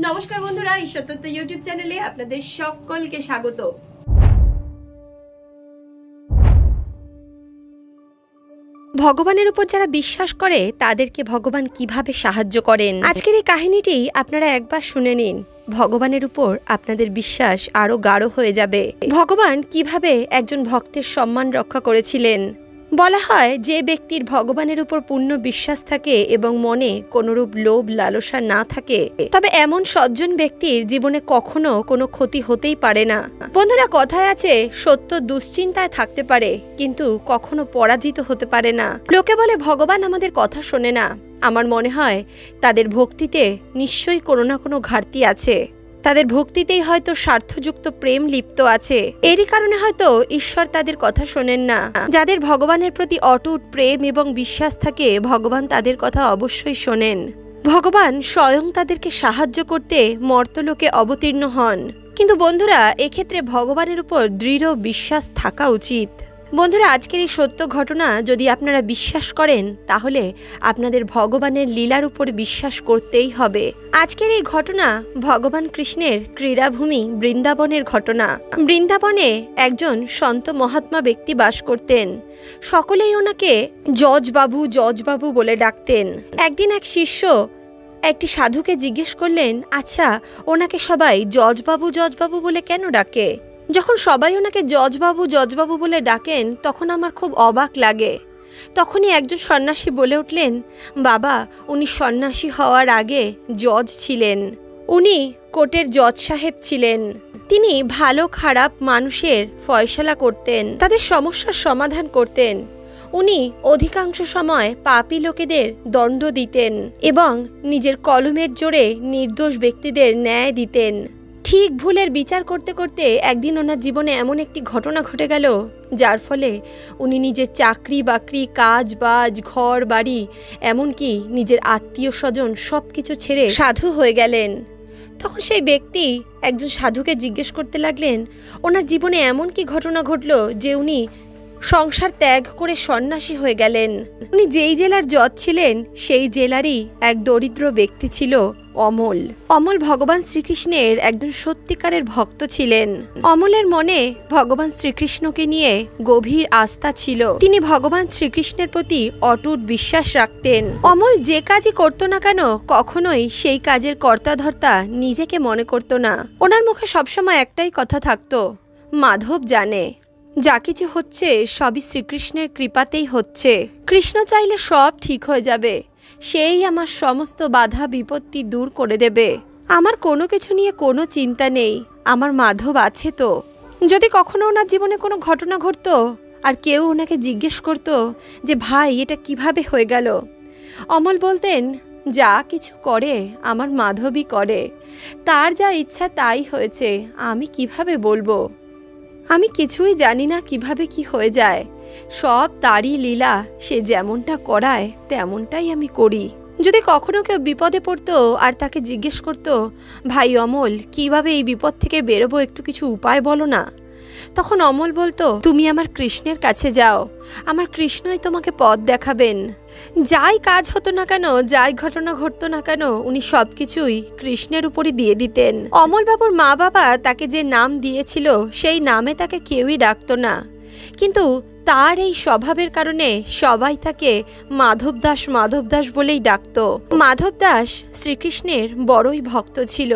নমস্কার বন্ধুরা, ঈশ্বরতত্ত্ব ইউটিউব চ্যানেলে আপনাদের সকলকে স্বাগত। ভগবানের উপর যারা বিশ্বাস করে তাদেরকে ভগবান কিভাবে সাহায্য করেন, আজকের এই কাহিনীটি আপনারা একবার শুনে নিন। ভগবানের উপর আপনাদের বিশ্বাস আরো গাঢ় হয়ে যাবে। ভগবান কিভাবে একজন ভক্তের সম্মান রক্ষা করেছিলেন। বলা হয়, যে ব্যক্তির ভগবানের উপর পূর্ণ বিশ্বাস থাকে এবং মনে কোনরূপ লোভ লালসা না থাকে, তবে এমন সজ্জন ব্যক্তির জীবনে কখনো কোনো ক্ষতি হতেই পারে না। বন্ধুরা, কথায় আছে, সত্য দুশ্চিন্তায় থাকতে পারে কিন্তু কখনো পরাজিত হতে পারে না। লোকে বলে ভগবান আমাদের কথা শোনে না। আমার মনে হয় তাদের ভক্তিতে নিশ্চয়ই কোনো না কোনো ঘাটতি আছে। তাদের ভক্তিতেই হয়তো স্বার্থযুক্ত প্রেম লিপ্ত আছে। এরই কারণে হয়তো ঈশ্বর তাদের কথা শোনেন না। যাদের ভগবানের প্রতি অটুট প্রেম এবং বিশ্বাস থাকে, ভগবান তাদের কথা অবশ্যই শোনেন। ভগবান স্বয়ং তাদেরকে সাহায্য করতে মর্তলোকে অবতীর্ণ হন। কিন্তু বন্ধুরা, এক্ষেত্রে ভগবানের উপর দৃঢ় বিশ্বাস থাকা উচিত। বন্ধুরা, আজকের এই সত্য ঘটনা যদি আপনারা বিশ্বাস করেন, তাহলে আপনাদের ভগবানের লীলার উপর বিশ্বাস করতেই হবে। আজকের এই ঘটনা ভগবান কৃষ্ণের ক্রীড়াভূমি বৃন্দাবনের ঘটনা। বৃন্দাবনে একজন সন্ত মহাত্মা ব্যক্তি বাস করতেন। সকলেই ওনাকে জজবাবু বলে ডাকতেন। একদিন এক শিষ্য একটি সাধুকে জিজ্ঞেস করলেন, আচ্ছা, ওনাকে সবাই জজবাবু বলে কেন ডাকে? যখন সবাই ওনাকে জজবাবু বলে ডাকেন, তখন আমার খুব অবাক লাগে। তখনই একজন সন্ন্যাসী বলে উঠলেন, বাবা, উনি সন্ন্যাসী হওয়ার আগে জজ ছিলেন। উনি কোর্টের জজ সাহেব ছিলেন। তিনি ভালো খারাপ মানুষের ফয়সালা করতেন, তাদের সমস্যার সমাধান করতেন। উনি অধিকাংশ সময় পাপী লোকেদের দণ্ড দিতেন এবং নিজের কলমের জোরে নির্দোষ ব্যক্তিদের ন্যায় দিতেন। ঠিক ভুলের বিচার করতে করতে একদিন ওনার জীবনে এমন একটি ঘটনা ঘটে গেল, যার ফলে উনি নিজের চাকরি বাকরি, কাজ বাজ, ঘর বাড়ি, এমনকি নিজের আত্মীয় স্বজন সব কিছু ছেড়ে সাধু হয়ে গেলেন। তখন সেই ব্যক্তি একজন সাধুকে জিজ্ঞেস করতে লাগলেন, ওনার জীবনে এমন কি ঘটনা ঘটল যে উনি সংসার ত্যাগ করে সন্ন্যাসী হয়ে গেলেন? উনি যেই জেলার জজ ছিলেন, সেই জেলারই এক দরিদ্র ব্যক্তি ছিল অমল। অমল ভগবান শ্রীকৃষ্ণের একজন সত্যিকারের ভক্ত ছিলেন। অমলের মনে ভগবান শ্রীকৃষ্ণকে নিয়ে গভীর আস্থা ছিল। তিনি ভগবান শ্রীকৃষ্ণের প্রতি অটুট বিশ্বাস রাখতেন। অমল যে কাজই করত না কেন, কখনোই সেই কাজের কর্তাধর্তা নিজেকে মনে করত না। ওনার মুখে সবসময় একটাই কথা থাকতো, মাধব জানে, যা কিছু হচ্ছে সবই শ্রীকৃষ্ণের কৃপাতেই হচ্ছে। কৃষ্ণ চাইলে সব ঠিক হয়ে যাবে। সেই আমার সমস্ত বাধা বিপত্তি দূর করে দেবে। আমার কোনো কিছু নিয়ে কোনো চিন্তা নেই, আমার মাধব আছে তো। যদি কখনো ওনার জীবনে কোনো ঘটনা ঘটতো আর কেউ ওনাকে জিজ্ঞেস করতো যে ভাই, এটা কিভাবে হয়ে গেল, অমল বলতেন, যা কিছু করে আমার মাধবই করে। তার যা ইচ্ছা তাই হয়েছে, আমি কিভাবে বলবো? আমি কিছুই জানি না কিভাবে কি হয়ে যায়। সব তারই লীলা, সে যেমনটা করায় তেমনটাই আমি করি। যদি কখনো কেউ বিপদে পড়তো আর তাকে জিজ্ঞেস করতো, ভাই অমল, কিভাবে এই বিপদ থেকে বেরোবো, একটু কিছু উপায় বলো না, তখন অমল বলতো, তুমি আমার কৃষ্ণের কাছে যাও, আমার কৃষ্ণই তোমাকে পথ দেখাবেন। যাই কাজ হতো না কেন, যাই ঘটনা ঘটতো না কেন, উনি সবকিছুই কৃষ্ণের উপরই দিয়ে দিতেন। অমল বাবুর মা বাবা তাকে যে নাম দিয়েছিল, সেই নামে তাকে কেউই ডাকতো না, কিন্তু তার এই স্বভাবের কারণে সবাই তাকে মাধব দাস বলেই ডাকত। মাধব দাস শ্রীকৃষ্ণের বড়ই ভক্ত ছিল।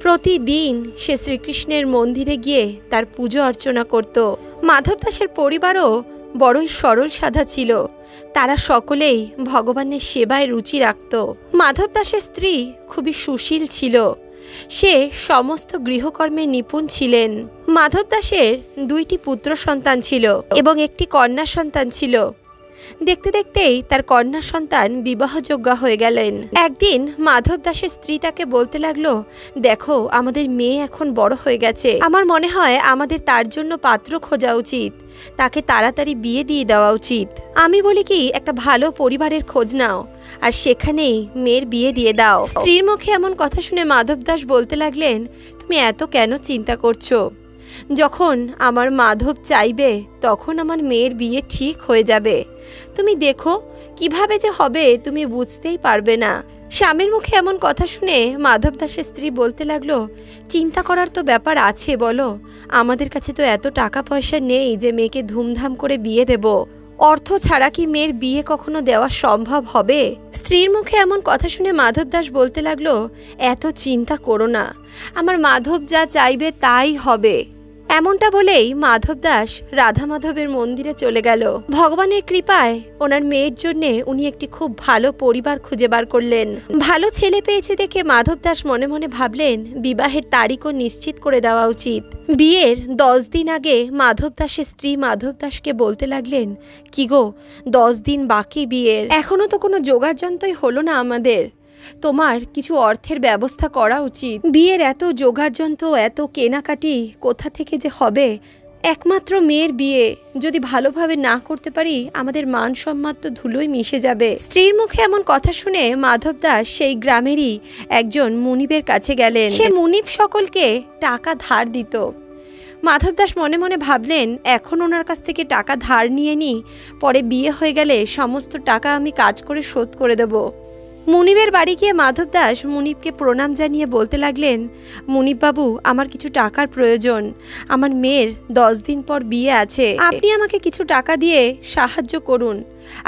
প্রতিদিন সে শ্রীকৃষ্ণের মন্দিরে গিয়ে তার পুজো অর্চনা করত। মাধব দাসের পরিবারও বড়ই সরল সাদা ছিল। তারা সকলেই ভগবানের সেবায় রুচি রাখত। মাধব দাসের স্ত্রী খুবই সুশীল ছিল। সে সমস্ত গৃহকর্মে নিপুণ ছিলেন। মাধব দাসের 2টি পুত্র সন্তান ছিল এবং একটি কন্যা সন্তান ছিল। দেখতে দেখতেই তার কন্যা সন্তান বিবাহযোগ্যা হয়ে গেলেন। একদিন মাধব দাসের স্ত্রী তাকে বলতে লাগলো, দেখো, আমাদের মেয়ে এখন বড় হয়ে গেছে, আমার মনে হয় আমাদের তার জন্য পাত্র খোঁজা উচিত, তাকে তাড়াতাড়ি বিয়ে দিয়ে দেওয়া উচিত। আমি বলি কি, একটা ভালো পরিবারের খোঁজ নাও আর সেখানেই মেয়ের বিয়ে দিয়ে দাও। স্ত্রীর মুখে এমন কথা শুনে মাধব দাস বলতে লাগলেন, তুমি এত কেন চিন্তা করছো? যখন আমার মাধব চাইবে তখন আমার মেয়ের বিয়ে ঠিক হয়ে যাবে। তুমি দেখো কিভাবে যে হবে তুমি বুঝতেই পারবে না। স্বামীর মুখে এমন কথা শুনে মাধব দাসের স্ত্রী বলতে লাগলো, চিন্তা করার তো ব্যাপার আছে বলো, আমাদের কাছে তো এত টাকা পয়সা নেই যে মেয়েকে ধুমধাম করে বিয়ে দেব। অর্থ ছাড়া কি মেয়ের বিয়ে কখনো দেওয়া সম্ভব হবে? স্ত্রীর মুখে এমন কথা শুনে মাধব দাস বলতে লাগলো, এত চিন্তা করো না, আমার মাধব যা চাইবে তাই হবে। এমনটা বলেই মাধব দাস রাধা মাধবের মন্দিরে চলে গেল। ভগবানের কৃপায় ওনার মেয়ের জন্যে উনি একটি খুব ভালো পরিবার খুঁজে বার করলেন। ভালো ছেলে পেয়েছে দেখে মাধব দাস মনে মনে ভাবলেন বিবাহের তারিখও নিশ্চিত করে দেওয়া উচিত। বিয়ের 10 দিন আগে মাধব দাসের স্ত্রী মাধব দাসকে বলতে লাগলেন, কি গো, 10 দিন বাকি বিয়ের, এখনো তো কোনো জোগাড় যন্ত্রই হলো না আমাদের, তোমার কিছু অর্থের ব্যবস্থা করা উচিত। বিয়ের এত জোগাড় যন্ত্র, এত কেনাকাটি কোথা থেকে যে হবে? একমাত্র মেয়ের বিয়ে যদি ভালোভাবে না করতে পারি আমাদের মান সম্মান তো ধুলোয় মিশে যাবে। স্ত্রীর মুখে এমন কথা শুনে মাধব দাস সেই গ্রামেরই একজন মুনিবের কাছে গেলেন। সে মুনিব সকলকে টাকা ধার দিত। মাধব দাস মনে মনে ভাবলেন, এখন ওনার কাছ থেকে টাকা ধার নিয়ে নিই, পরে বিয়ে হয়ে গেলে সমস্ত টাকা আমি কাজ করে শোধ করে দেব। মুনিবের বাড়ি গিয়ে মাধব দাস মুনিবকে প্রণাম জানিয়ে বলতে লাগলেন, মুনিববাবু, আমার কিছু টাকার প্রয়োজন, আমার মেয়ের 10 দিন পর বিয়ে আছে, আপনি আমাকে কিছু টাকা দিয়ে সাহায্য করুন,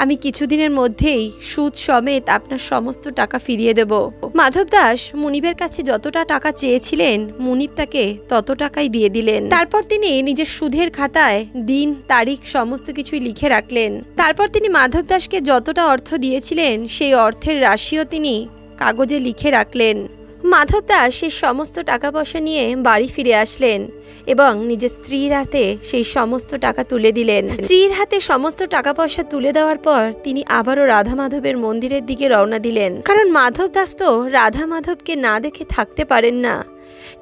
আমি কিছুদিনের মধ্যেই সুদ সমেত আপনার সমস্ত টাকা ফিরিয়ে দেব। মাধব দাস মুনিবের কাছে যতটা টাকা চেয়েছিলেন মুনিব তাকে তত টাকাই দিয়ে দিলেন। তারপর তিনি নিজের সুদের খাতায় দিন তারিখ সমস্ত কিছুই লিখে রাখলেন। তারপর তিনি মাধব দাসকে যতটা অর্থ দিয়েছিলেন সেই অর্থের রাশিও তিনি কাগজে লিখে রাখলেন। মাধব দাস সেই সমস্ত টাকা পয়সা নিয়ে বাড়ি ফিরে আসলেন এবং নিজের স্ত্রীর হাতে সেই সমস্ত টাকা তুলে দিলেন। স্ত্রীর হাতে সমস্ত টাকা পয়সা তুলে দেওয়ার পর তিনি আবারও রাধা মাধবের মন্দিরের দিকে রওনা দিলেন, কারণ মাধব দাস তো রাধা মাধবকে না দেখে থাকতে পারেন না।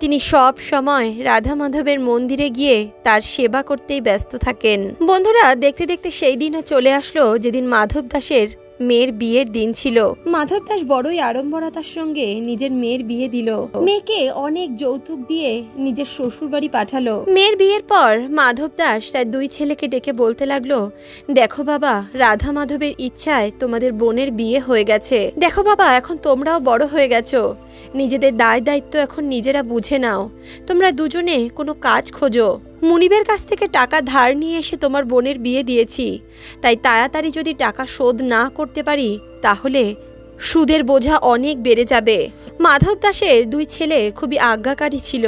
তিনি সব সময় রাধা মাধবের মন্দিরে গিয়ে তার সেবা করতেই ব্যস্ত থাকেন। বন্ধুরা, দেখতে দেখতে সেই দিনও চলে আসলো যেদিন মাধব দাসের মেয়ের বিয়ের দিন ছিল। মাধব দাস বড়ই আড়ম্বরতার সঙ্গে নিজের মেয়ের বিয়ে দিল। মেয়েকে অনেক যৌতুক দিয়ে নিজের শ্বশুর বাড়ি পাঠালো। মেয়ের বিয়ের পর মাধব দাস তার 2 ছেলেকে ডেকে বলতে লাগলো, দেখো বাবা, রাধা মাধবের ইচ্ছায় তোমাদের বোনের বিয়ে হয়ে গেছে। দেখো বাবা, এখন তোমরাও বড় হয়ে গেছো, নিজেদের দায় দায়িত্ব এখন নিজেরা বুঝে নাও। তোমরা দুজনে কোনো কাজ খোঁজো। মুনিবের কাছ থেকে টাকা ধার নিয়ে এসে তোমার বোনের বিয়ে দিয়েছি, তাই তাড়াতাড়ি যদি টাকা শোধ না করতে পারি তাহলে সুদের বোঝা অনেক বেড়ে যাবে। মাধব দাসের 2 ছেলে খুবই আজ্ঞাকারী ছিল।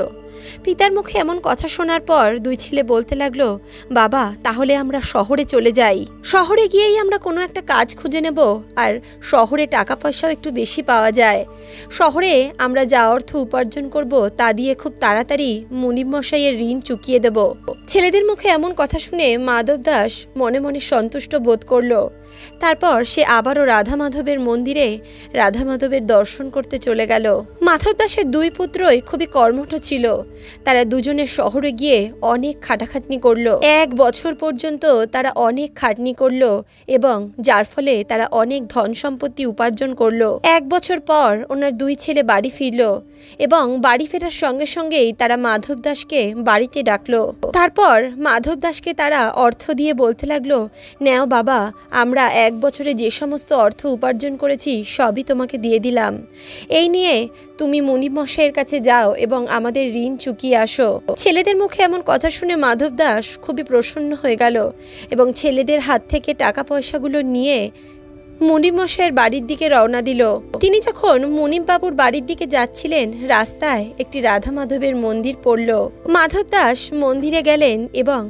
পিতার মুখে এমন কথা শোনার পর 2 ছেলে বলতে লাগলো, বাবা, তাহলে আমরা শহরে চলে যাই, শহরে গিয়েই আমরা কোনো একটা কাজ খুঁজে নেব, আর শহরে টাকা পয়সাও একটু বেশি পাওয়া যায়। শহরে আমরা যা অর্থ উপার্জন করব তা দিয়ে খুব তাড়াতাড়ি মুনিব মশাইয়ের ঋণ চুকিয়ে দেব। ছেলেদের মুখে এমন কথা শুনে মাধব দাস মনে মনে সন্তুষ্ট বোধ করল। তারপর সে আবারও রাধা মাধবের মন্দিরে রাধা মাধবের দর্শন করতে চলে গেল। মাধব দাসের 2 পুত্রই খুবই কর্মঠ ছিল। তারা দুজনে শহরে গিয়ে অনেক খাটাখাটনি করলো। 1 বছর পর্যন্ত তারা অনেক খাটনি করলো এবং যার ফলে তারা অনেক ধন সম্পত্তি উপার্জন করলো। 1 বছর পর ওনার 2 ছেলে বাড়ি ফিরল এবং বাড়ি ফেরার সঙ্গে সঙ্গেই তারা মাধব দাসকে বাড়িতে ডাকলো। তারপর মাধব দাসকে তারা অর্থ দিয়ে বলতে লাগলো, নেও বাবা, আমরা 1 বছরে যে সমস্ত অর্থ উপার্জন করেছি সবই তোমাকে দিয়ে দিলাম। এই নিয়ে তুমি মুনিব মশাইয়ের কাছে যাও এবং আমাদের ঋণ চুকিয়ে আসো। ছেলেদের মুখে এমন কথা শুনে মাধব দাস খুবই প্রসন্ন হয়ে গেল এবং ছেলেদের হাত থেকে টাকা পয়সাগুলো নিয়ে মুনিব মশাইয়ের বাড়ির দিকে রওনা দিল। তিনি যখন মুনিব বাবুর বাড়ির দিকে যাচ্ছিলেন, রাস্তায় একটি রাধা মাধবের মন্দির পড়ল। মাধব দাস মন্দিরে গেলেন এবং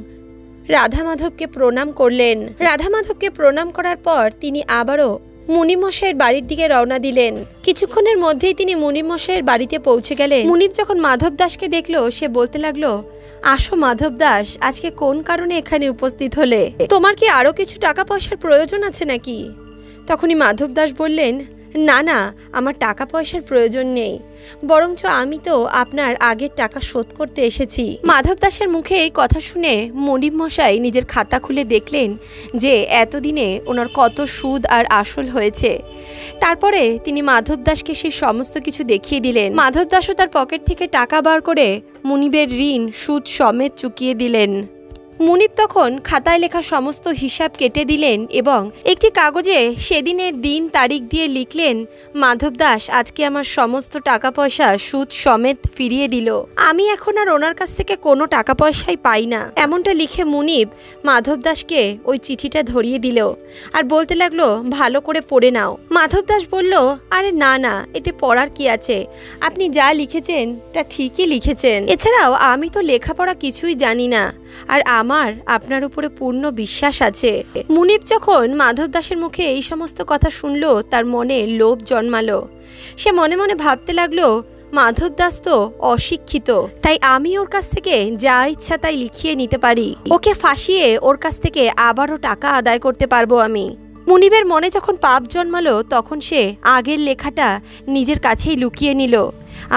রাধা মাধবকে প্রণাম করলেন। রাধা মাধবকে প্রণাম করার পর তিনি আবারও মুনিব মশাইয়ের বাড়ির দিকে রওনা দিলেন। কিছুক্ষণের মধ্যেই তিনি মুনিব মশাইয়ের বাড়িতে পৌঁছে গেলেন। মুনিব যখন মাধব দাসকে দেখলো, সে বলতে লাগলো, আসো মাধব দাস, আজকে কোন কারণে এখানে উপস্থিত হলে? তোমার কি আরো কিছু টাকা পয়সার প্রয়োজন আছে নাকি? তখনই মাধব দাস বললেন, না না, আমার টাকা পয়সার প্রয়োজন নেই, বরঞ্চ আমি তো আপনার আগের টাকা শোধ করতে এসেছি। মাধব দাসের মুখে এই কথা শুনে মুনিব মশাই নিজের খাতা খুলে দেখলেন যে এতদিনে ওনার কত সুদ আর আসল হয়েছে। তারপরে তিনি মাধব দাসকে সেই সমস্ত কিছু দেখিয়ে দিলেন। মাধব দাসও তার পকেট থেকে টাকা বার করে মুনিবের ঋণ সুদ সমেত চুকিয়ে দিলেন। মুনিব তখন খাতায় লেখা সমস্ত হিসাব কেটে দিলেন এবং একটি কাগজে সেদিনের দিন তারিখ দিয়ে লিখলেন, মাধব দাস আজকে আমার সমস্ত টাকা পয়সা সুদ সমেত ফিরিয়ে দিল। আমি এখন আর ওনার কাছ থেকে কোনো টাকা পয়সাই পাই না। এমনটা লিখে মুনিব মাধব দাসকে ওই চিঠিটা ধরিয়ে দিল আর বলতে লাগলো, ভালো করে পড়ে নাও। মাধব দাস বলল, আরে না না, এতে পড়ার কি আছে, আপনি যা লিখেছেন তা ঠিকই লিখেছেন। এছাড়াও আমি তো লেখাপড়া কিছুই জানি না, আর আমার আপনার উপরে পূর্ণ বিশ্বাস আছে। মুনিব যখন মাধব দাসের মুখে এই সমস্ত কথা শুনল, তার মনে লোভ জন্মালো। সে মনে মনে ভাবতে লাগলো, মাধব দাস তো অশিক্ষিত, তাই আমি ওর কাছ থেকে যা ইচ্ছা তাই লিখিয়ে নিতে পারি। ওকে ফাঁসিয়ে ওর কাছ থেকে আবারও টাকা আদায় করতে পারবো আমি। মুনিবের মনে যখন পাপ জন্মালো, তখন সে আগের লেখাটা নিজের কাছেই লুকিয়ে নিল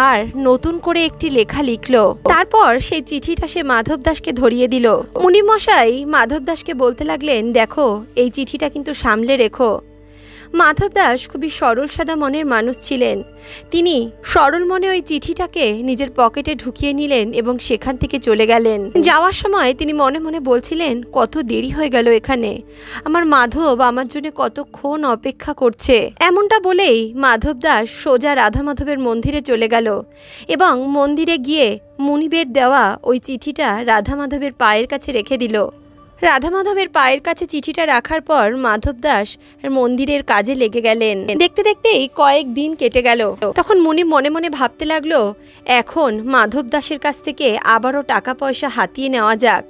আর নতুন করে একটি লেখা লিখল। তারপর সেই চিঠিটা সে মাধব দাসকে ধরিয়ে দিল। মুনিব মশাই মাধব দাসকে বলতে লাগলেন, দেখো এই চিঠিটা কিন্তু সামলে রেখো। মাধব দাস খুবই সরল সাদা মনের মানুষ ছিলেন। তিনি সরল মনে ওই চিঠিটাকে নিজের পকেটে ঢুকিয়ে নিলেন এবং সেখান থেকে চলে গেলেন। যাওয়ার সময় তিনি মনে মনে বলছিলেন, কত দেরি হয়ে গেল এখানে, আমার মাধব আমার জন্য কতক্ষণ অপেক্ষা করছে। এমনটা বলেই মাধব দাস সোজা রাধা মাধবের মন্দিরে চলে গেল এবং মন্দিরে গিয়ে মুনিবের দেওয়া ওই চিঠিটা রাধা মাধবের পায়ের কাছে রেখে দিল। রাধা মাধবের পায়ের কাছে চিঠিটা রাখার পর মাধব দাস মন্দিরের কাজে লেগে গেলেন। দেখতে দেখতেই কয়েক দিন কেটে গেল। তখন মুনিব মনে মনে ভাবতে লাগলো, এখন মাধব দাসের কাছ থেকে আবারও টাকা পয়সা হাতিয়ে নেওয়া যাক।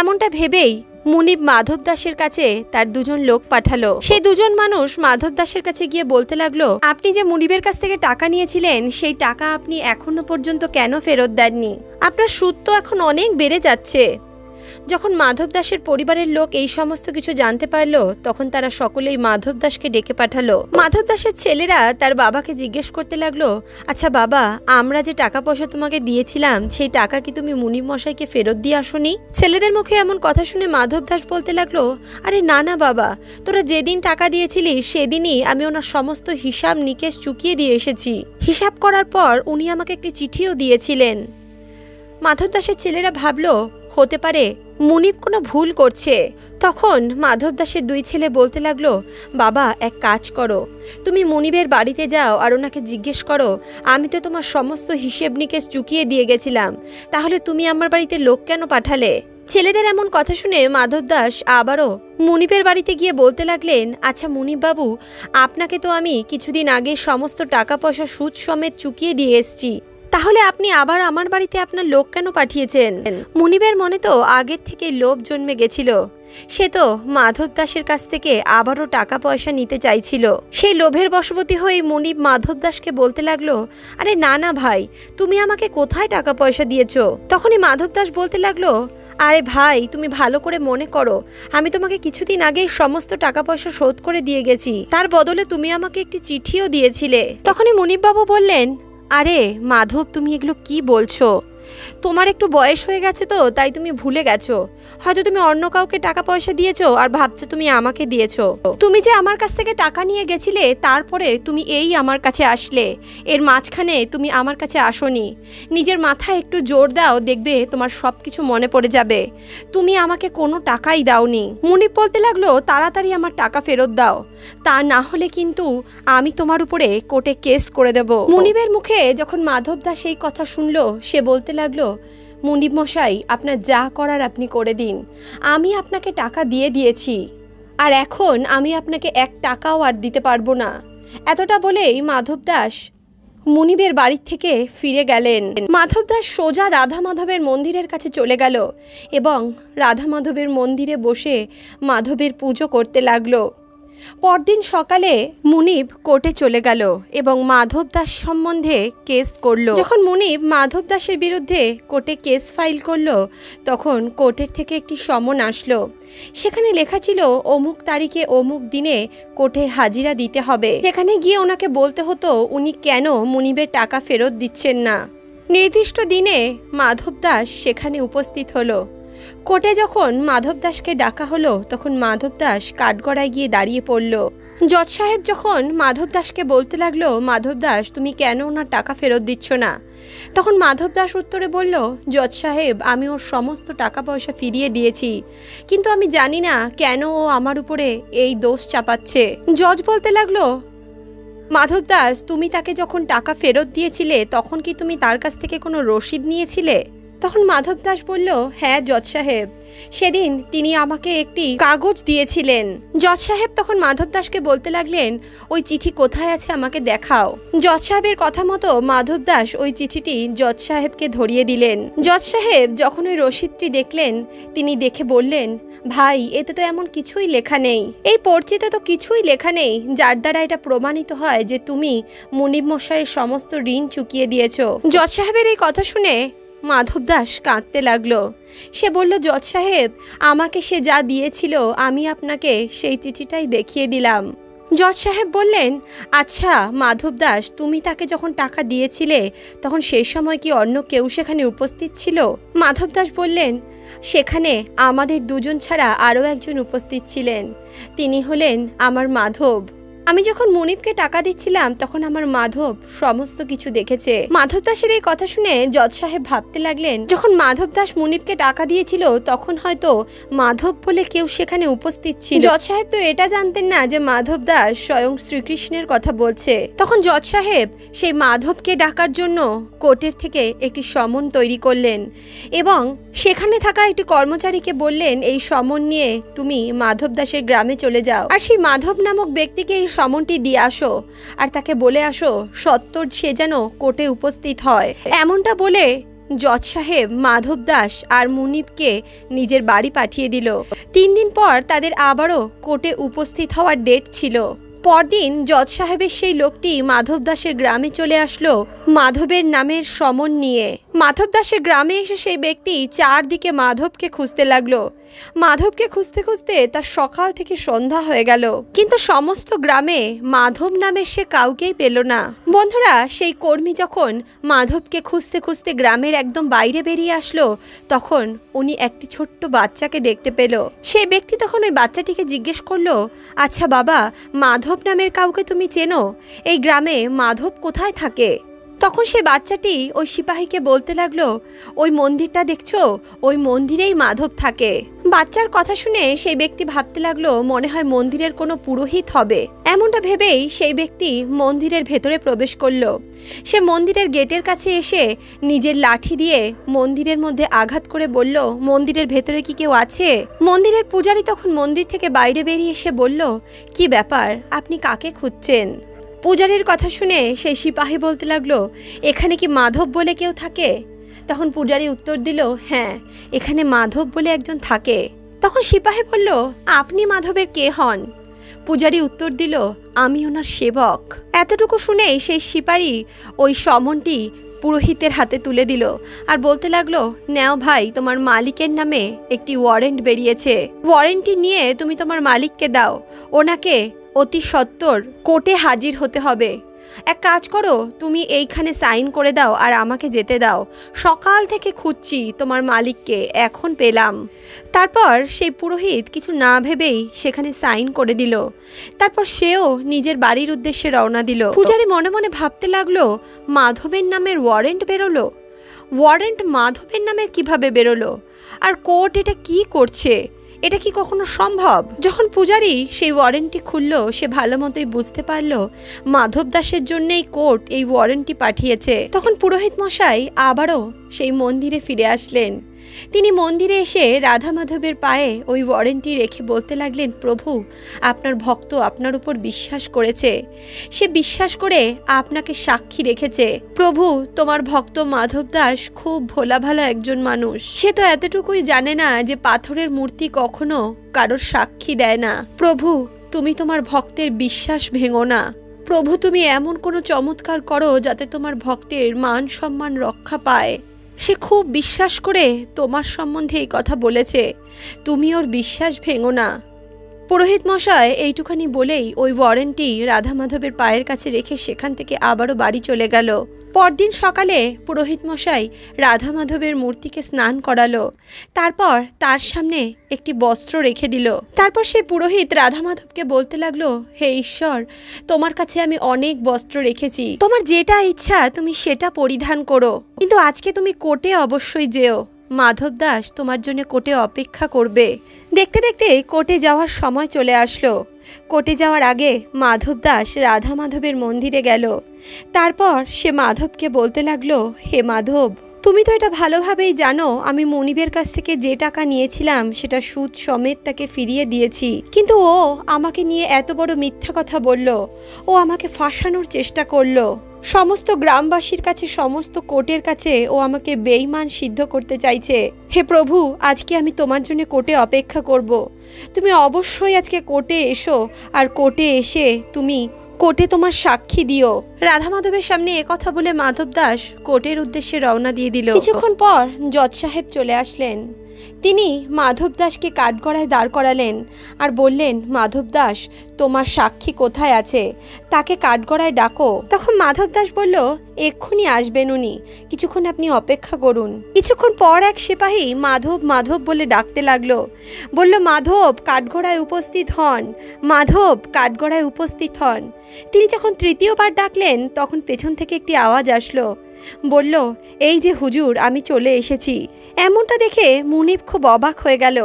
এমনটা ভেবেই মুনিব মাধব দাসের কাছে তার দুজন লোক পাঠালো। সেই দুজন মানুষ মাধব দাসের কাছে গিয়ে বলতে লাগলো, আপনি যে মুনিবের কাছ থেকে টাকা নিয়েছিলেন সেই টাকা আপনি এখনো পর্যন্ত কেন ফেরত দেননি? আপনার সুদ তো এখন অনেক বেড়ে যাচ্ছে। যখন মাধব দাসের পরিবারের লোক এই সমস্ত কিছু জানতে পারলো, তখন তারা সকলেই মাধব দাসকে ডেকে পাঠালো। মাধব দাসের ছেলেরা তার বাবাকে জিজ্ঞেস করতে লাগলো, আচ্ছা বাবা, আমরা যে টাকা পয়সা তোমাকে দিয়েছিলাম সেই টাকা কি তুমি মুনিব মশাইকে ফেরত দিয়ে আসোনি? ছেলেদের মুখে এমন কথা শুনে মাধব দাস বলতে লাগলো, আরে না না বাবা, তোরা যেদিন টাকা দিয়েছিলি সেদিনই আমি ওনার সমস্ত হিসাব নিকেশ চুকিয়ে দিয়ে এসেছি। হিসাব করার পর উনি আমাকে একটি চিঠিও দিয়েছিলেন। মাধব দাসের ছেলেরা ভাবলো, হতে পারে মুনিব কোনো ভুল করছে। তখন মাধব দাসের দুই ছেলে বলতে লাগলো, বাবা এক কাজ করো, তুমি মুনিবের বাড়িতে যাও আর ওনাকে জিজ্ঞেস করো, আমি তো তোমার সমস্ত হিসেব নিকেশ চুকিয়ে দিয়ে গেছিলাম, তাহলে তুমি আমার বাড়িতে লোক কেন পাঠালে? ছেলেদের এমন কথা শুনে মাধব দাস আবারও মুনিবের বাড়িতে গিয়ে বলতে লাগলেন, আচ্ছা মুনিব বাবু, আপনাকে তো আমি কিছুদিন আগে সমস্ত টাকা পয়সা সুদ সমেত চুকিয়ে দিয়ে এসেছি, তাহলে আপনি আবার আমার বাড়িতে আপনার লোক কেন পাঠিয়েছেন? মুনিবের মনে তো আগের থেকে লোভ জন্মে গেছিল। সে তো মাধব দাসের কাছ থেকে আবারও টাকা পয়সা নিতে চাইছিল। সেই লোভের বশবর্তী হয়ে মুনিব মাধব দাসকে বলতে লাগলো, আরে না না ভাই, তুমি আমাকে কোথায় টাকা পয়সা দিয়েছো? তখনই মাধব দাস বলতে লাগলো, আরে ভাই, তুমি ভালো করে মনে করো, আমি তোমাকে কিছুদিন আগেই সমস্ত টাকা পয়সা শোধ করে দিয়ে গেছি, তার বদলে তুমি আমাকে একটি চিঠিও দিয়েছিলে। তখনই মুনিববাবু বললেন, আরে মাধব, তুমি এগুলো কি বলছো? তোমার একটু বয়স হয়ে গেছে তো, তাই তুমি ভুলে গেছো। হয়তো তুমি অন্য কাউকে টাকা পয়সা দিয়েছো আর ভাবছো তুমি আমাকে দিয়েছো। তুমি যে আমার কাছ থেকে টাকা নিয়ে গেছিলে, তারপরে তুমি এই আমার কাছে আসলে, এর মাঝখানে তুমি আমার কাছে আসোনি। নিজের মাথায় একটু জোর দাও, দেখবে তোমার সব কিছু মনে পড়ে যাবে। তুমি আমাকে কোনো টাকাই দাওনি। মুনিব বলতে লাগলো, তাড়াতাড়ি আমার টাকা ফেরত দাও, তা না হলে কিন্তু আমি তোমার উপরে কোর্টে কেস করে দেব। মুনিবের মুখে যখন মাধব দাস এই কথা শুনলো, সে বলতে লাগলো, মুনিব মশাই, আপনার যা করার আপনি করে দিন, আমি আপনাকে টাকা দিয়ে দিয়েছি, আর এখন আমি আপনাকে এক টাকাও আর দিতে পারবো না। এতটা বলেই মাধব দাস মুনিবের বাড়ি থেকে ফিরে গেলেন। মাধব দাস সোজা রাধা মাধবের মন্দিরের কাছে চলে গেল এবং রাধা মাধবের মন্দিরে বসে মাধবের পুজো করতে লাগলো। পরদিন সকালে মুনিব কোর্টে চলে গেল এবং মাধব দাস সম্বন্ধে কেস করলো। যখন মুনিব মাধব দাসের বিরুদ্ধে কোর্টে কেস ফাইল করলো, তখন কোর্টের থেকে একটি সমন আসলো। সেখানে লেখা ছিল, অমুক তারিখে অমুক দিনে কোর্টে হাজিরা দিতে হবে। সেখানে গিয়ে ওনাকে বলতে হতো উনি কেন মুনিবের টাকা ফেরত দিচ্ছেন না। নির্দিষ্ট দিনে মাধব দাস সেখানে উপস্থিত হলো। কোর্টে যখন মাধব দাসকে ডাকা হলো তখন মাধব দাস কাঠগড়ায় গিয়ে দাঁড়িয়ে পড়ল। জজ সাহেব যখন মাধব দাসকে বলতে লাগলো, মাধব দাস তুমি কেন ওনার টাকা ফেরত দিচ্ছ না? তখন মাধব দাস উত্তরে বলল, জজ সাহেব আমি ওর সমস্ত টাকা পয়সা ফিরিয়ে দিয়েছি, কিন্তু আমি জানি না কেন ও আমার উপরে এই দোষ চাপাচ্ছে। জজ বলতে লাগলো, মাধব দাস তুমি তাকে যখন টাকা ফেরত দিয়েছিলে তখন কি তুমি তার কাছ থেকে কোনো রসিদ নিয়েছিলে? তখন মাধব দাস বলল, হ্যাঁ জজ সাহেব, সেদিন তিনি আমাকে একটি কাগজ দিয়েছিলেন। জজ সাহেব তখন মাধব দাসকে বলতে লাগলেন, ওই চিঠি কোথায় আছে আমাকে দেখাও। জজ সাহেবের কথা মতো মাধব দাস ওই চিঠিটি জজ সাহেবকে ধরিয়ে দিলেন। জজ সাহেব যখন ওই রসিদটি দেখলেন তিনি দেখে বললেন, ভাই এতে তো এমন কিছুই লেখা নেই, এই পরিচিত তো কিছুই লেখা নেই যার দ্বারা এটা প্রমাণিত হয় যে তুমি মুনিব মশাইয়ের সমস্ত ঋণ চুকিয়ে দিয়েছো। জজ সাহেবের এই কথা শুনে মাধব দাস কাঁদতে লাগলো। সে বলল, জজ সাহেব আমাকে সে যা দিয়েছিল আমি আপনাকে সেই চিঠিটাই দেখিয়ে দিলাম। জজ সাহেব বললেন, আচ্ছা মাধব দাস তুমি তাকে যখন টাকা দিয়েছিলে তখন সেই সময় কি অন্য কেউ সেখানে উপস্থিত ছিল? মাধব দাস বললেন, সেখানে আমাদের দুজন ছাড়া আরও একজন উপস্থিত ছিলেন, তিনি হলেন আমার মাধব। আমি যখন মুনিবকে টাকা দিচ্ছিলাম তখন আমার মাধব সমস্ত কিছু দেখেছে। মাধব দাসের এই কথা শুনে জজ সাহেব ভাবতে লাগলেন, যখন মাধব দাস মুনিবকে টাকা দিয়েছিল তখন হয়তো মাধব বলে কেউ সেখানে উপস্থিত ছিল। জজ সাহেব তো এটা জানতেন না যে মাধব দাস স্বয়ং শ্রীকৃষ্ণের কথা বলছে। তখন জজ সাহেব সেই মাধবকে ডাকার জন্য কোর্টের থেকে একটি সমন তৈরি করলেন এবং সেখানে থাকা একটি কর্মচারীকে বললেন, এই সমন নিয়ে তুমি মাধব দাসের গ্রামে চলে যাও আর সেই মাধব নামক ব্যক্তিকে এই সমনটি দিয়ে আসো আর তাকে বলে আসো সত্তর সে যেন কোর্টে উপস্থিত হয়। এমনটা বলে জজ সাহেব মাধব দাস আর মুনিবকে নিজের বাড়ি পাঠিয়ে দিল। 3 দিন পর তাদের আবারও কোর্টে উপস্থিত হওয়ার ডেট ছিল। পরদিন জজ সাহেবের সেই লোকটি মাধব দাসের গ্রামে চলে আসলো মাধবের নামের সমন নিয়ে। মাধব দাসের গ্রামে এসে সেই ব্যক্তি চারদিকে মাধবকে খুঁজতে লাগলো। মাধবকে খুঁজতে খুঁজতে তার সকাল থেকে সন্ধ্যা হয়ে গেল, কিন্তু সমস্ত গ্রামে মাধব নামের সে কাউকেই পেল না। বন্ধুরা, সেই কর্মী যখন মাধবকে খুঁজতে খুঁজতে গ্রামের একদম বাইরে বেরিয়ে আসলো তখন উনি একটি ছোট্ট বাচ্চাকে দেখতে পেল। সেই ব্যক্তি তখন ওই বাচ্চাটিকে জিজ্ঞেস করলো, আচ্ছা বাবা, মাধব নামের কাউকে তুমি চেনো? এই গ্রামে মাধব কোথায় থাকে? তখন সেই বাচ্চাটি ওই সিপাহীকে বলতে লাগলো, ওই মন্দিরটা দেখছো, ওই মন্দিরেই মাধব থাকে। বাচ্চার কথা শুনে সেই ব্যক্তি ভাবতে লাগলো, মনে হয় মন্দিরের কোনো পুরোহিত হবে। এমনটা ভেবেই সেই ব্যক্তি মন্দিরের ভেতরে প্রবেশ করলো। সে মন্দিরের গেটের কাছে এসে নিজের লাঠি দিয়ে মন্দিরের মধ্যে আঘাত করে বলল, মন্দিরের ভেতরে কি কেউ আছে? মন্দিরের পূজারী তখন মন্দির থেকে বাইরে বেরিয়ে এসে বলল, কি ব্যাপার, আপনি কাকে খুঁজছেন? পূজারীর কথা শুনে সেই সিপাহী বলতে লাগলো, এখানে কি মাধব বলে কেউ থাকে? তখন পূজারী উত্তর দিল, হ্যাঁ এখানে মাধব বলে একজন থাকে। তখন সিপাহী বলল, আপনি মাধবের কে হন? পূজারী উত্তর দিল, আমি ওনার সেবক। এতটুকু শুনেই সেই সিপাহী ওই সমনটি পুরোহিতের হাতে তুলে দিল আর বলতে লাগলো, নাও ভাই, তোমার মালিকের নামে একটি ওয়ারেন্ট বেরিয়েছে, ওয়ারেন্টটি নিয়ে তুমি তোমার মালিককে দাও, ওনাকে অতি সত্বর কোর্টে হাজির হতে হবে। এক কাজ করো, তুমি এইখানে সাইন করে দাও আর আমাকে যেতে দাও, সকাল থেকে খুঁজছি তোমার মালিককে, এখন পেলাম। তারপর সেই পুরোহিত কিছু না ভেবেই সেখানে সাইন করে দিল। তারপর সেও নিজের বাড়ির উদ্দেশ্যে রওনা দিল। পূজারী মনে মনে ভাবতে লাগলো, মাধবের নামের ওয়ারেন্ট বেরোলো, ওয়ারেন্ট মাধবের নামে কিভাবে বেরোলো, আর কোর্ট এটা কি করছে, এটা কি কখনো সম্ভব? যখন পূজারী সেই ওয়ারেন্টটি খুলল সে ভালো মতোই বুঝতে পারল মাধব দাসের জন্যই কোর্ট এই ওয়ারেন্টটি পাঠিয়েছে। তখন পুরোহিত মশাই আবারও সেই মন্দিরে ফিরে আসলেন। তিনি মন্দিরে এসে রাধা মাধবের পায়ে ওই ওয়ারেন্টটি রেখে বলতে লাগলেন, প্রভু আপনার ভক্ত আপনার উপর বিশ্বাস করেছে, সে বিশ্বাস করে আপনাকে সাক্ষী রেখেছে। প্রভু তোমার ভক্ত মাধব দাস খুব ভোলা ভালো একজন মানুষ, সে তো এতটুকুই জানে না যে পাথরের মূর্তি কখনো কারোর সাক্ষী দেয় না। প্রভু তুমি তোমার ভক্তের বিশ্বাস ভেঙো না। প্রভু তুমি এমন কোনো চমৎকার করো যাতে তোমার ভক্তের মান সম্মান রক্ষা পায়। সে খুব বিশ্বাস করে তোমার সম্বন্ধে এই কথা বলেছে, তুমি ওর বিশ্বাস ভেঙো না। পুরোহিত মশাই এইটুখানি বলেই ওই ওয়ারেন্টটি রাধা মাধবের পায়ের কাছে রেখে সেখান থেকে আবারও বাড়ি চলে গেল। পরদিন সকালে পুরোহিত মশাই রাধা মাধবের মূর্তিকে স্নান করালো। তারপর তার সামনে একটি বস্ত্র রেখে দিল। তারপর সেই পুরোহিত রাধা মাধবকে বলতে লাগলো, হে ঈশ্বর, তোমার কাছে আমি অনেক বস্ত্র রেখেছি, তোমার যেটা ইচ্ছা তুমি সেটা পরিধান করো, কিন্তু আজকে তুমি কোর্টে অবশ্যই যেও। মাধব দাস তোমার জন্য কোর্টে অপেক্ষা করবে। দেখতে দেখতে কোর্টে যাওয়ার সময় চলে আসলো। কোর্টে যাওয়ার আগে মাধব দাস রাধা মাধবের মন্দিরে গেল। তারপর সে মাধবকে বলতে লাগলো, হে মাধব, তুমি তো এটা ভালোভাবেই জানো আমি মনিবের কাছ থেকে যে টাকা নিয়েছিলাম সেটা সুদ সমেত তাকে ফিরিয়ে দিয়েছি, কিন্তু ও আমাকে নিয়ে এত বড় মিথ্যা কথা বলল, ও আমাকে ফাঁসানোর চেষ্টা করলো। সমস্ত গ্রামবাসীর কাছে, সমস্ত কোর্টের কাছে ও আমাকে বেঈমান সিদ্ধ করতে চাইছে। হে প্রভু, আজকে আমি তোমার জন্য কোর্টে অপেক্ষা করব। তুমি অবশ্যই আজকে কোর্টে এসো, আর কোর্টে এসে তুমি কোর্টে তোমার সাক্ষী দিও। রাধা মাধবের সামনে একথা বলে মাধব দাস কোর্টের উদ্দেশ্যে রওনা দিয়ে দিল। কিছুক্ষণ পর জজ সাহেব চলে আসলেন। তিনি মাধব দাসকে কাঠগড়ায় দাঁড় করালেন আর বললেন, মাধব দাস, তোমার সাক্ষী কোথায় আছে? তাকে কাঠগড়ায় ডাকো। তখন মাধব দাস বলল, এক্ষুনি আসবেন উনি, কিছুক্ষণ আপনি অপেক্ষা করুন। কিছুক্ষণ পর এক সিপাহী মাধব মাধব বলে ডাকতে লাগলো। বলল, মাধব কাঠগড়ায় উপস্থিত হন, মাধব কাঠগড়ায় উপস্থিত হন। তিনি যখন তৃতীয়বার ডাকলেন তখন পেছন থেকে একটি আওয়াজ আসলো। বলল, এই যে হুজুর, আমি চলে এসেছি। এমনটা দেখে মুনিব খুব অবাক হয়ে গেল।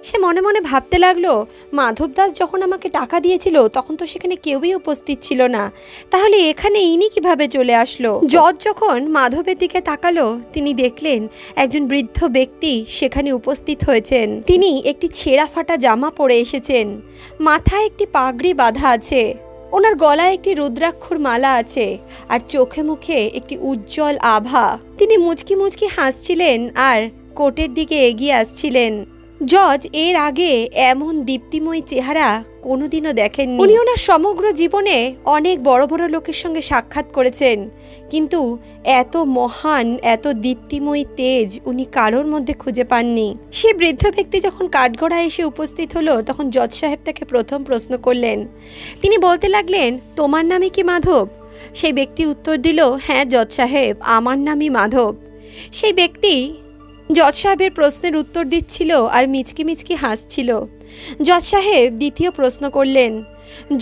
সে মনে মনে ভাবতে লাগলো, মাধব দাস যখন আমাকে টাকা দিয়েছিল তখন তো সেখানে কেউই উপস্থিত ছিল না, তাহলে এখানে ইনি কিভাবে চলে আসলো? জজ যখন মাধবের দিকে তাকালো, তিনি দেখলেন একজন বৃদ্ধ ব্যক্তি সেখানে উপস্থিত হয়েছেন। তিনি একটি ছেঁড়া ফাটা জামা পরে এসেছেন, মাথায় একটি পাগড়ি বাঁধা আছে, ওনার গলায় একটি রুদ্রাক্ষর মালা আছে, আর চোখে মুখে একটি উজ্জ্বল আভা। তিনি মুচকি মুচকি হাসছিলেন আর কোর্টের দিকে এগিয়ে আসছিলেন। জজ এর আগে এমন দীপ্তিময় চেহারা কোনোদিনও দেখেননি। উনি ওনার সমগ্র জীবনে অনেক বড় বড় লোকের সঙ্গে সাক্ষাৎ করেছেন, কিন্তু এত মহান, এত দীপ্তিময় তেজ উনি কারোর মধ্যে খুঁজে পাননি। সে বৃদ্ধ ব্যক্তি যখন কাঠগড়ায় এসে উপস্থিত হলো তখন জজ সাহেব তাকে প্রথম প্রশ্ন করলেন। তিনি বলতে লাগলেন, তোমার নামই কি মাধব? সেই ব্যক্তি উত্তর দিল, হ্যাঁ জজ সাহেব, আমার নামই মাধব। সেই ব্যক্তি জজ সাহেবের প্রশ্নের উত্তর দিচ্ছিল আর মিচকি মিচকি হাসছিল। জজ সাহেব দ্বিতীয় প্রশ্ন করলেন,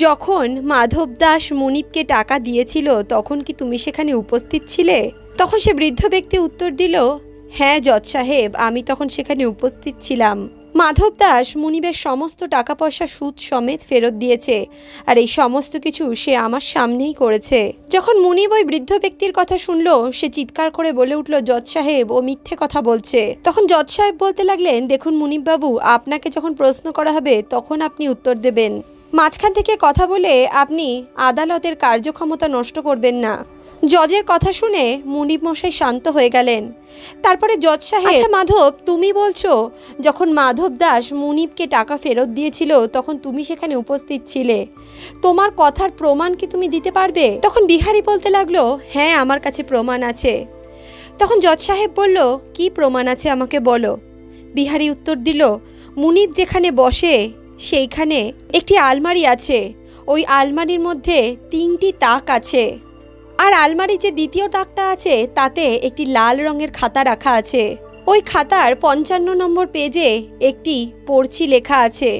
যখন মাধব দাস মুনিবকে টাকা দিয়েছিল তখন কি তুমি সেখানে উপস্থিত ছিলে? তখন সে বৃদ্ধ ব্যক্তি উত্তর দিল, হ্যাঁ জজ সাহেব, আমি তখন সেখানে উপস্থিত ছিলাম। মাধব দাস মুনিবের সমস্ত টাকা পয়সা সুদ সমেত ফেরত দিয়েছে, আর এই সমস্ত কিছু সে আমার সামনেই করেছে। যখন মুনিব ওই বৃদ্ধ ব্যক্তির কথা শুনলো, সে চিৎকার করে বলে উঠল, জজ সাহেব, ও মিথ্যে কথা বলছে। তখন জজ সাহেব বলতে লাগলেন, দেখুন মুনিব বাবু, আপনাকে যখন প্রশ্ন করা হবে তখন আপনি উত্তর দেবেন, মাঝখান থেকে কথা বলে আপনি আদালতের কার্যক্ষমতা নষ্ট করবেন না। জজের কথা শুনে মুনিব মশাই শান্ত হয়ে গেলেন। তারপরে জজ সাহেব, আচ্ছা মাধব, তুমি বলছো যখন মাধব দাস মুনিবকে টাকা ফেরত দিয়েছিল তখন তুমি সেখানে উপস্থিত ছিলে, তোমার কথার প্রমাণ কি তুমি দিতে পারবে? তখন বিহারি বলতে লাগলো, হ্যাঁ আমার কাছে প্রমাণ আছে। তখন জজ সাহেব বলল, কি প্রমাণ আছে আমাকে বলো। বিহারি উত্তর দিল, মুনিব যেখানে বসে সেইখানে একটি আলমারি আছে, ওই আলমারির মধ্যে 3টি তাক আছে, আর আলমারির যে দ্বিতীয় তাকটা আছে তাতে একটি লাল রঙের খাতা রাখা আছে। ওই খাতার 55 নম্বর পেজে একটি পর্চি লেখা আছে,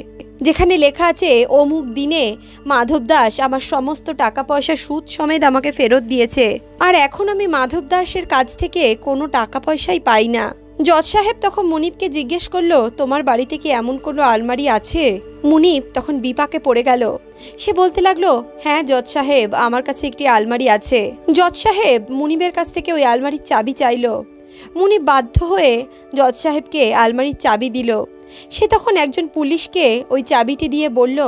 যেখানে লেখা আছে, অমুক দিনে মাধব দাস আমার সমস্ত টাকা পয়সা সুদ সমেত আমাকে ফেরত দিয়েছে, আর এখন আমি মাধব দাসের কাছ থেকে কোনো টাকা পয়সাই পাই না। জজ সাহেব তখন মুনিবকে জিজ্ঞেস করলো, তোমার বাড়িতে কি এমন কোনো আলমারি আছে? মুনিব তখন বিপাকে পড়ে গেল। সে বলতে লাগলো, হ্যাঁ জজ সাহেব, আমার কাছে একটি আলমারি আছে। জজ সাহেব মুনিবের কাছ থেকে ওই আলমারির চাবি চাইল। মুনিব বাধ্য হয়ে জজ সাহেবকে আলমারির চাবি দিল। সে তখন একজন পুলিশকে ওই চাবিটি দিয়ে বলল,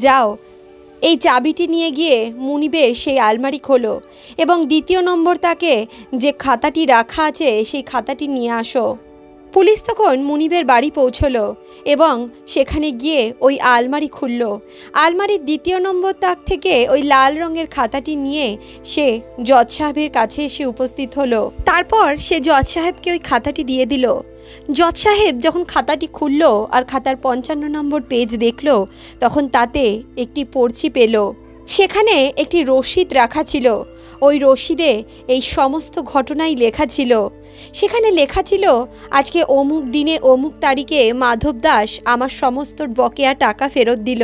যাও এই চাবিটি নিয়ে গিয়ে মুনিবের সেই আলমারি খোলো এবং 2 নম্বর তাকে যে খাতাটি রাখা আছে সেই খাতাটি নিয়ে আসো। পুলিশ তখন মুনিবের বাড়ি পৌঁছলো এবং সেখানে গিয়ে ওই আলমারি খুলল। আলমারির 2 নম্বর তাক থেকে ওই লাল রঙের খাতাটি নিয়ে সে জজ সাহেবের কাছে এসে উপস্থিত হলো। তারপর সে জজ সাহেবকে ওই খাতাটি দিয়ে দিল। জজ সাহেব যখন খাতাটি খুলল আর খাতার 55 নম্বর পেজ দেখল, তখন তাতে একটি পর্চি পেল। সেখানে একটি রসিদ রাখা ছিল। ওই রসিদে এই সমস্ত ঘটনাই লেখা ছিল। সেখানে লেখা ছিল, আজকে অমুক দিনে অমুক তারিখে মাধব দাস আমার সমস্ত বকেয়া টাকা ফেরত দিল।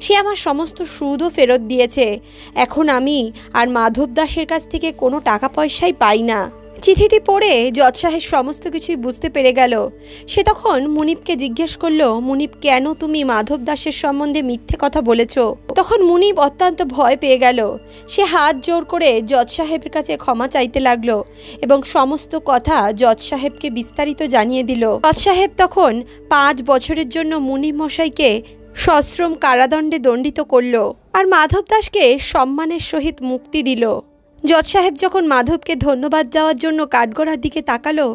সে আমার সমস্ত সুদও ফেরত দিয়েছে। এখন আমি আর মাধব দাসের কাছ থেকে কোনো টাকা পয়সাই পাই না। চিঠিটি পড়ে জজ সাহেব সমস্ত কিছুই বুঝতে পেরে গেল। সে তখন মুনিবকে জিজ্ঞেস করলো, মুনিব, কেন তুমি মাধব দাসের সম্বন্ধে মিথ্যে কথা বলেছ? তখন মুনিব অত্যন্ত ভয় পেয়ে গেল। সে হাত জোর করে জজ সাহেবের কাছে ক্ষমা চাইতে লাগলো এবং সমস্ত কথা জজ সাহেবকে বিস্তারিত জানিয়ে দিল। জজ সাহেব তখন 5 বছরের জন্য মুনিব মশাইকে সশ্রম কারাদণ্ডে দণ্ডিত করল আর মাধব দাসকে সম্মানের সহিত মুক্তি দিল। জজ সাহেব যখন মাধবকে ধন্যবাদ দেওয়ার জন্য কাঠগড়ার দিকে তাকালো,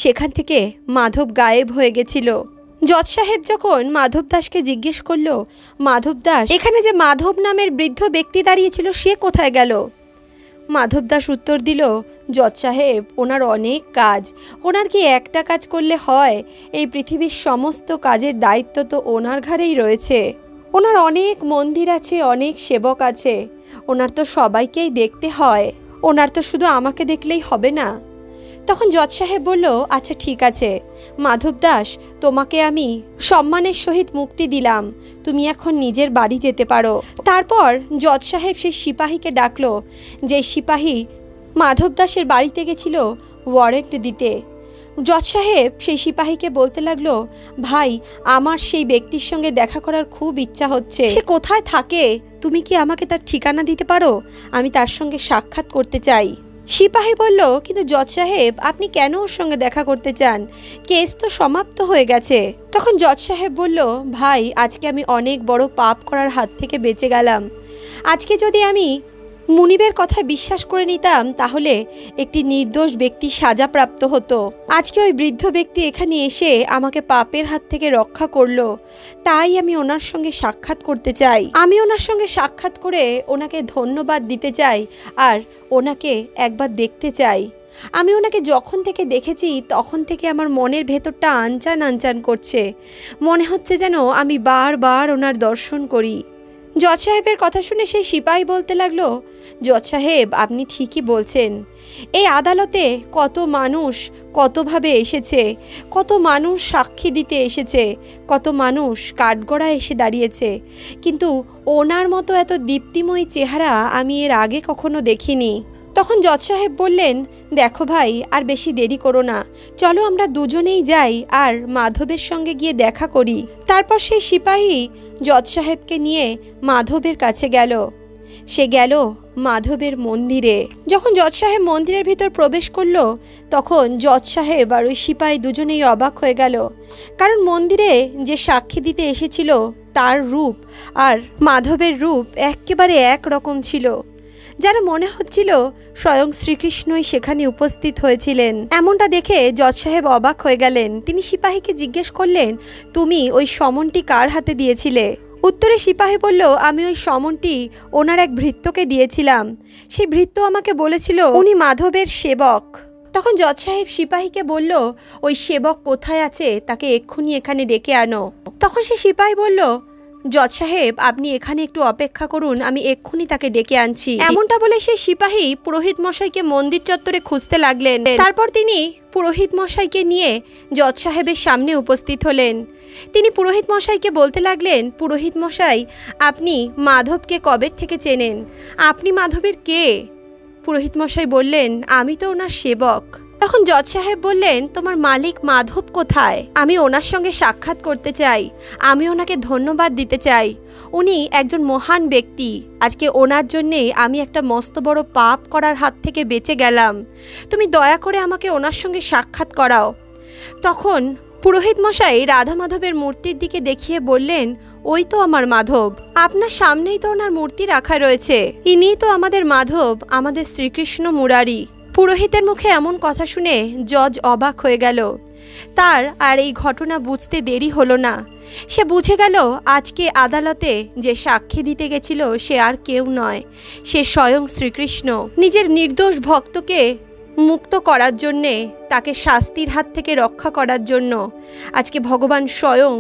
সেখান থেকে মাধব গায়েব হয়ে গেছিল। জজ সাহেব যখন মাধব দাসকে জিজ্ঞেস করলো, মাধব দাস, এখানে যে মাধব নামের বৃদ্ধ ব্যক্তি দাঁড়িয়েছিল সে কোথায় গেল? মাধব দাস উত্তর দিল, জজ সাহেব, ওনার অনেক কাজ, ওনার কি একটা কাজ করলে হয়? এই পৃথিবীর সমস্ত কাজের দায়িত্ব তো ওনার ঘাড়েই রয়েছে। ওনার অনেক মন্দির আছে, অনেক সেবক আছে, ওনার তো সবাইকেই দেখতে হয়, ওনার তো শুধু আমাকে দেখলেই হবে না। তখন জজ সাহেব বলল, আচ্ছা ঠিক আছে মাধব দাস, তোমাকে আমি সম্মানের সহিত মুক্তি দিলাম, তুমি এখন নিজের বাড়ি যেতে পারো। তারপর জজ সাহেব সেই সিপাহীকে ডাকলো, যে সিপাহী মাধব দাসের বাড়িতে গেছিল ওয়ারেন্ট দিতে। জজ সাহেব সেই সিপাহীকে বলতে লাগলো, ভাই, আমার সেই ব্যক্তির সঙ্গে দেখা করার খুব ইচ্ছা হচ্ছে, সে কোথায় থাকে? তুমি কি আমাকে তার ঠিকানা দিতে পারো? আমি তার সঙ্গে সাক্ষাৎ করতে চাই। সিপাহী বলল, কিন্তু জজ সাহেব, আপনি কেন ওর সঙ্গে দেখা করতে চান? কেস তো সমাপ্ত হয়ে গেছে। তখন জজ সাহেব বলল, ভাই, আজকে আমি অনেক বড় পাপ করার হাত থেকে বেঁচে গেলাম। আজকে যদি আমি মুনিবের কথা বিশ্বাস করে নিতাম তাহলে একটি নির্দোষ ব্যক্তি সাজাপ্রাপ্ত হতো। আজকে ওই বৃদ্ধ ব্যক্তি এখানে এসে আমাকে পাপের হাত থেকে রক্ষা করলো, তাই আমি ওনার সঙ্গে সাক্ষাৎ করতে চাই। আমি ওনার সঙ্গে সাক্ষাৎ করে ওনাকে ধন্যবাদ দিতে চাই আর ওনাকে একবার দেখতে চাই। আমি ওনাকে যখন থেকে দেখেছি তখন থেকে আমার মনের ভেতরটা আনচান আনচান করছে, মনে হচ্ছে যেন আমি বারবার ওনার দর্শন করি। জজ সাহেবের কথা শুনে সেই সিপাহী বলতে লাগলো, জজ সাহেব, আপনি ঠিকই বলছেন। এই আদালতে কত মানুষ কতভাবে এসেছে, কত মানুষ সাক্ষী দিতে এসেছে, কত মানুষ কাঠগড়ায় এসে দাঁড়িয়েছে, কিন্তু ওনার মতো এত দীপ্তিময় চেহারা আমি এর আগে কখনো দেখিনি। তখন জজ সাহেব বললেন, দেখো ভাই, আর বেশি দেরি করো না, চলো আমরা দুজনেই যাই আর মাধবের সঙ্গে গিয়ে দেখা করি। তারপর সেই সিপাহী জজ সাহেবকে নিয়ে মাধবের কাছে গেল। সে গেল মাধবের মন্দিরে। যখন জজ সাহেব মন্দিরের ভিতর প্রবেশ করলো তখন জজ সাহেব আর ওই সিপাহী দুজনেই অবাক হয়ে গেল, কারণ মন্দিরে যে সাক্ষী দিতে এসেছিল তার রূপ আর মাধবের রূপ একেবারে একরকম ছিল, যেন মনে হচ্ছিল স্বয়ং শ্রীকৃষ্ণই সেখানে উপস্থিত হয়েছিলেন। এমনটা দেখে জজ সাহেব অবাক হয়ে গেলেন। তিনি সিপাহীকে জিজ্ঞেস করলেন, তুমি ওই সমনটি কার হাতে দিয়েছিলে? উত্তরে সিপাহী বলল, আমি ওই সমনটি ওনার এক ভৃত্যকে দিয়েছিলাম। সেই ভৃত্য আমাকে বলেছিল উনি মাধবের সেবক। তখন জজ সাহেব সিপাহীকে বলল, ওই সেবক কোথায় আছে, তাকে এক্ষুনি এখানে ডেকে আনো। তখন সে সিপাহী বলল, জজ সাহেব, আপনি এখানে একটু অপেক্ষা করুন, আমি এক্ষুনি তাকে ডেকে আনছি। এমনটা বলে সেই সিপাহী পুরোহিত মশাইকে মন্দির চত্বরে খুঁজতে লাগলেন। তারপর তিনি পুরোহিত মশাইকে নিয়ে জজ সাহেবের সামনে উপস্থিত হলেন। তিনি পুরোহিত মশাইকে বলতে লাগলেন, পুরোহিত মশাই, আপনি মাধবকে কবে থেকে চেনেন? আপনি মাধবের কে? পুরোহিত মশাই বললেন, আমি তো ওনার সেবক। তখন জজ সাহেব বললেন, তোমার মালিক মাধব কোথায়? আমি ওনার সঙ্গে সাক্ষাৎ করতে চাই, আমি ওনাকে ধন্যবাদ দিতে চাই। উনি একজন মহান ব্যক্তি, আজকে ওনার জন্যে আমি একটা মস্ত বড় পাপ করার হাত থেকে বেঁচে গেলাম। তুমি দয়া করে আমাকে ওনার সঙ্গে সাক্ষাৎ করাও। তখন পুরোহিত মশাই রাধা মাধবের মূর্তির দিকে দেখিয়ে বললেন, ওই তো আমার মাধব, আপনার সামনেই তো ওনার মূর্তি রাখা রয়েছে, ইনিই তো আমাদের মাধব, আমাদের শ্রীকৃষ্ণ মুরারি। পুরোহিতের মুখে এমন কথা শুনে জজ অবাক হয়ে গেল। তার আর এই ঘটনা বুঝতে দেরি হলো না। সে বুঝে গেল আজকে আদালতে যে সাক্ষী দিতে গেছিল সে আর কেউ নয়, সে স্বয়ং শ্রীকৃষ্ণ। নিজের নির্দোষ ভক্তকে মুক্ত করার জন্যে, তাকে শাস্তির হাত থেকে রক্ষা করার জন্য আজকে ভগবান স্বয়ং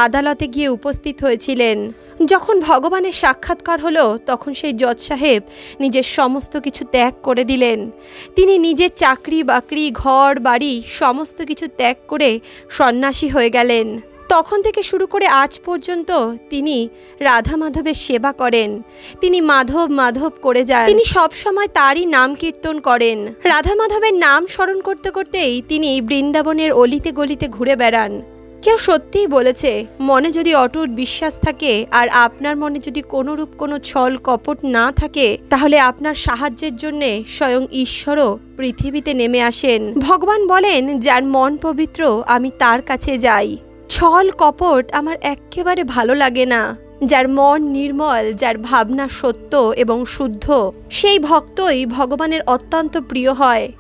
আদালতে গিয়ে উপস্থিত হয়েছিলেন। যখন ভগবানের সাক্ষাৎকার হলো তখন সেই জজ সাহেব নিজের সমস্ত কিছু ত্যাগ করে দিলেন। তিনি নিজের চাকরি বাকরি ঘর বাড়ি সমস্ত কিছু ত্যাগ করে সন্ন্যাসী হয়ে গেলেন। তখন থেকে শুরু করে আজ পর্যন্ত তিনি রাধা মাধবের সেবা করেন। তিনি মাধব মাধব করে যান। তিনি সব সময় তারই নাম কীর্তন করেন। রাধা মাধবের নাম স্মরণ করতে করতেই তিনি বৃন্দাবনের অলিতে গলিতে ঘুরে বেড়ান। কেউ সত্যিই বলেছে, মনে যদি অটুট বিশ্বাস থাকে আর আপনার মনে যদি কোনোরূপ কোনো ছল কপট না থাকে, তাহলে আপনার সাহায্যের জন্যে স্বয়ং ঈশ্বরও পৃথিবীতে নেমে আসেন। ভগবান বলেন, যার মন পবিত্র আমি তার কাছে যাই। ছল কপট আমার একেবারে ভালো লাগে না। যার মন নির্মল, যার ভাবনা সত্য এবং শুদ্ধ, সেই ভক্তই ভগবানের অত্যন্ত প্রিয় হয়।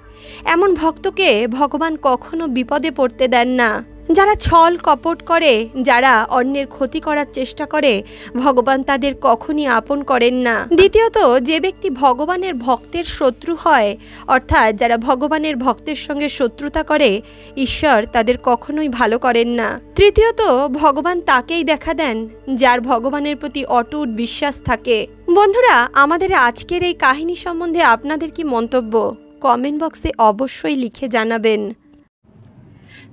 এমন ভক্তকে ভগবান কখনো বিপদে পড়তে দেন না। যারা ছল কপট করে, যারা অন্যের ক্ষতি করার চেষ্টা করে, ভগবান তাদের কখনই আপন করেন না। দ্বিতীয়ত, যে ব্যক্তি ভগবানের ভক্তের শত্রু হয়, অর্থাৎ যারা ভগবানের ভক্তের সঙ্গে শত্রুতা করে, ঈশ্বর তাদের কখনোই ভালো করেন না। তৃতীয়ত, ভগবান তাকেই দেখা দেন যার ভগবানের প্রতি অটুট বিশ্বাস থাকে। বন্ধুরা, আমাদের আজকের এই কাহিনী সম্বন্ধে আপনাদের কি মন্তব্য কমেন্ট বক্সে অবশ্যই লিখে জানাবেন।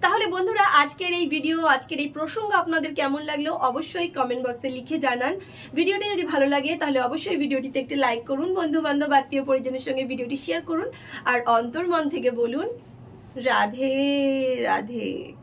তাহলে বন্ধুরা, আজকের এই ভিডিও, আজকের এই প্রসঙ্গ আপনাদের কেমন লাগলো অবশ্যই কমেন্ট বক্সে লিখে জানান। ভিডিওটি যদি ভালো লাগে তাহলে অবশ্যই ভিডিওটিতে একটি লাইক করুন, বন্ধু বান্ধব আত্মীয় পরিজনের সঙ্গে ভিডিওটি শেয়ার করুন, আর অন্তর্মন থেকে বলুন রাধে রাধে।